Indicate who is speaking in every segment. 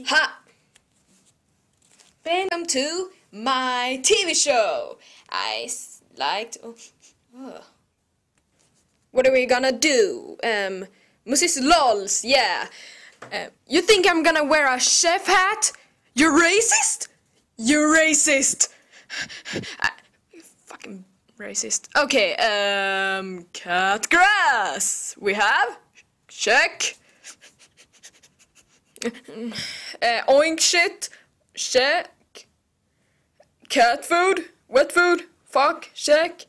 Speaker 1: Ha! Welcome to my TV show. What are we gonna do? Mussy's Looools, yeah. You think I'm gonna wear a chef hat? You're racist? You're racist. Fucking racist. Okay, cut grass. We have? Check. Oink shit. Check. Cat food. Wet food. Fuck. Check.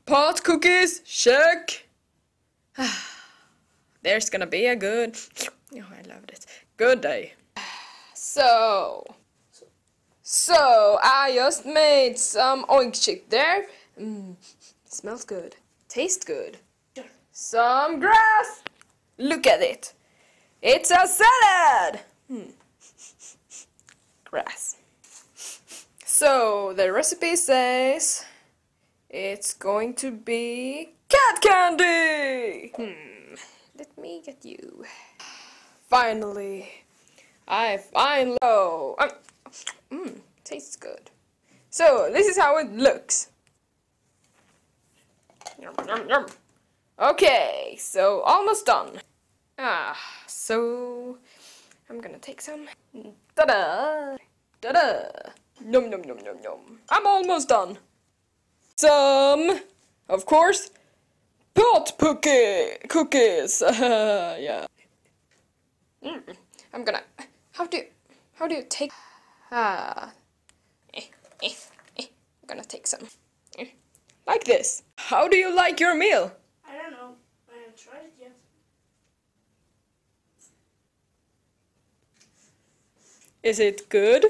Speaker 1: Pot cookies. Check. There's gonna be a good... Oh, I loved it. Good day. So I just made some oink shit there. Smells good. Tastes good. Some grass. Look at it. It's a salad! Grass. So, the recipe says it's going to be cat candy! Let me get you. Finally, tastes good. So, this is how it looks. Yum, yum, yum. Okay, so almost done. So I'm gonna take some. Ta-da! Ta-da! Yum yum yum yum yum. I'm almost done. Some, of course, pot cookies. Yeah. I'm gonna. How do you take? I'm gonna take some. Like this. How do you like your meal?
Speaker 2: I don't know. I haven't tried it yet.
Speaker 1: Is it good?